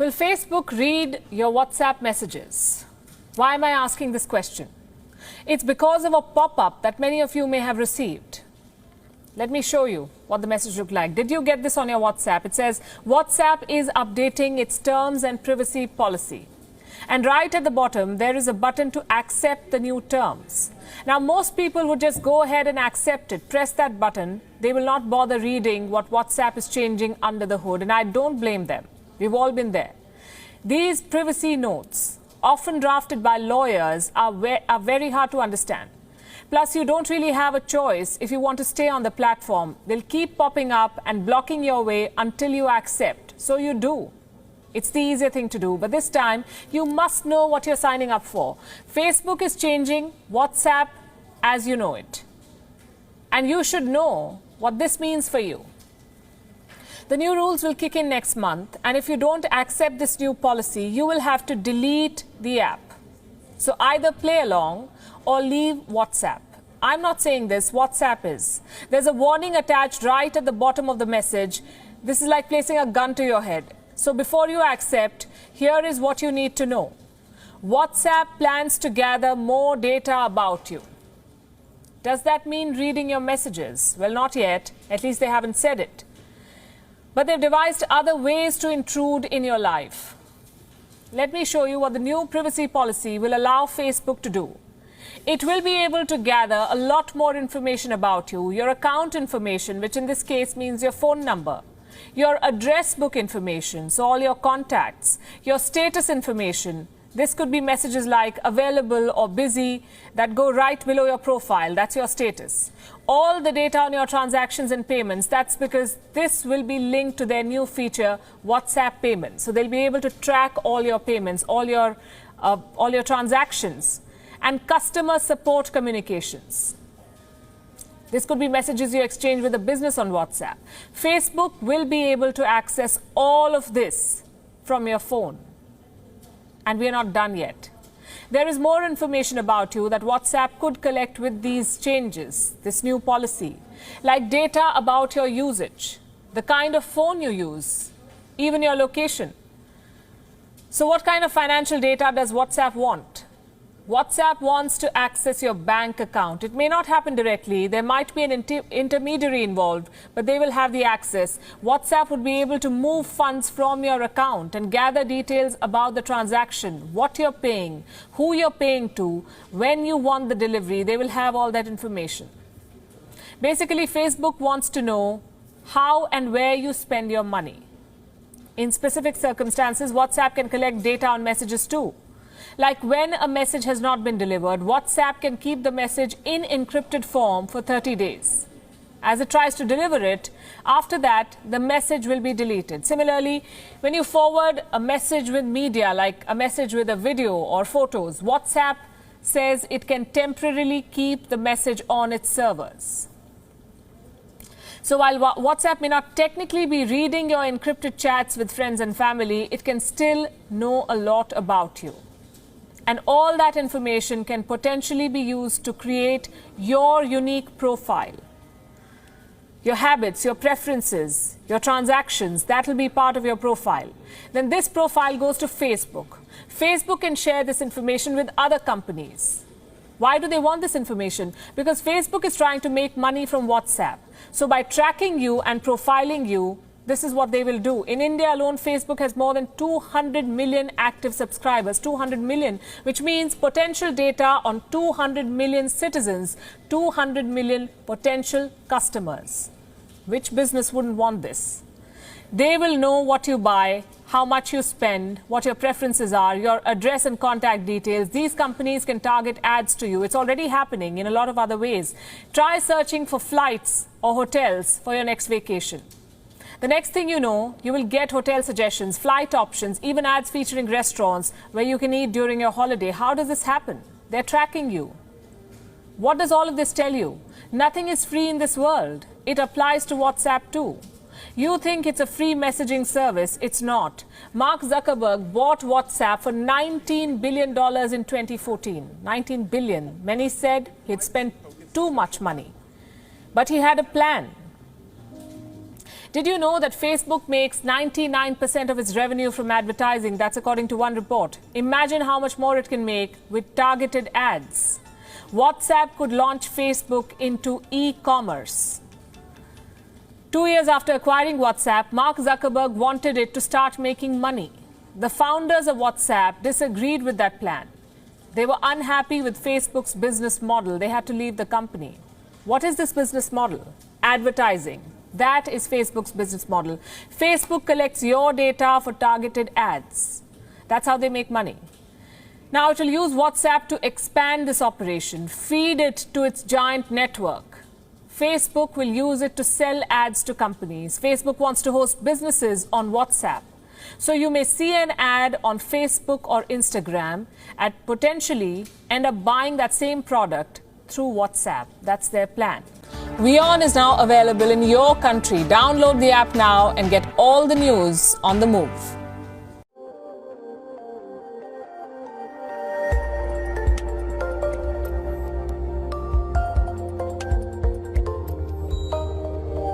Will Facebook read your WhatsApp messages? Why am I asking this question? It's because of a pop-up that many of you may have received. Let me show you what the message looked like. Did you get this on your WhatsApp? It says, WhatsApp is updating its terms and privacy policy. And right at the bottom, there is a button to accept the new terms. Now, most people would just go ahead and accept it, press that button. They will not bother reading what WhatsApp is changing under the hood. And I don't blame them. We've all been there. These privacy notes, often drafted by lawyers, are very hard to understand. Plus, you don't really have a choice if you want to stay on the platform. They'll keep popping up and blocking your way until you accept. So you do. It's the easier thing to do. But this time, you must know what you're signing up for. Facebook is changing WhatsApp as you know it. And you should know what this means for you. The new rules will kick in next month, and if you don't accept this new policy, you will have to delete the app. So either play along or leave WhatsApp. I'm not saying this, WhatsApp is. There's a warning attached right at the bottom of the message. This is like placing a gun to your head. So before you accept, here is what you need to know. WhatsApp plans to gather more data about you. Does that mean reading your messages? Well, not yet. At least they haven't said it. But they've devised other ways to intrude in your life. Let me show you what the new privacy policy will allow Facebook to do. It will be able to gather a lot more information about you, your account information, which in this case means your phone number, your address book information, so all your contacts, your status information. This could be messages like available or busy that go right below your profile. That's your status. All the data on your transactions and payments, that's because this will be linked to their new feature, WhatsApp Payments. So they'll be able to track all your payments, all your transactions, and customer support communications. This could be messages you exchange with a business on WhatsApp. Facebook will be able to access all of this from your phone. And we are not done yet. There is more information about you that WhatsApp could collect with these changes, this new policy, like data about your usage, the kind of phone you use, even your location. So what kind of financial data does WhatsApp want? WhatsApp wants to access your bank account. It may not happen directly. There might be an intermediary involved, but they will have the access. WhatsApp would be able to move funds from your account and gather details about the transaction, what you're paying, who you're paying to, when you want the delivery. They will have all that information. Basically, Facebook wants to know how and where you spend your money. In specific circumstances, WhatsApp can collect data on messages too. Like when a message has not been delivered, WhatsApp can keep the message in encrypted form for 30 days. As it tries to deliver it, after that, the message will be deleted. Similarly, when you forward a message with media, like a message with a video or photos, WhatsApp says it can temporarily keep the message on its servers. So while WhatsApp may not technically be reading your encrypted chats with friends and family, it can still know a lot about you. And all that information can potentially be used to create your unique profile. Your habits, your preferences, your transactions, that will be part of your profile. Then this profile goes to Facebook. Facebook can share this information with other companies. Why do they want this information? Because Facebook is trying to make money from WhatsApp. So by tracking you and profiling you, this is what they will do. In India alone, Facebook has more than 200 million active subscribers, 200 million, which means potential data on 200 million citizens, 200 million potential customers. Which business wouldn't want this? They will know what you buy, how much you spend, what your preferences are, your address and contact details. These companies can target ads to you. It's already happening in a lot of other ways. Try searching for flights or hotels for your next vacation. The next thing you know, you will get hotel suggestions, flight options, even ads featuring restaurants where you can eat during your holiday. How does this happen? They're tracking you. What does all of this tell you? Nothing is free in this world. It applies to WhatsApp too. You think it's a free messaging service. It's not. Mark Zuckerberg bought WhatsApp for $19 billion in 2014. 19 billion. Many said he'd spent too much money. But he had a plan. Did you know that Facebook makes 99% of its revenue from advertising? That's according to one report. Imagine how much more it can make with targeted ads. WhatsApp could launch Facebook into e-commerce. 2 years after acquiring WhatsApp, Mark Zuckerberg wanted it to start making money. The founders of WhatsApp disagreed with that plan. They were unhappy with Facebook's business model. They had to leave the company. What is this business model? Advertising. That is Facebook's business model. Facebook collects your data for targeted ads. That's how they make money. Now it will use WhatsApp to expand this operation, feed it to its giant network. Facebook will use it to sell ads to companies. Facebook wants to host businesses on WhatsApp. So you may see an ad on Facebook or Instagram and potentially end up buying that same product through WhatsApp. That's their plan. WION is now available in your country. Download the app now and get all the news on the move.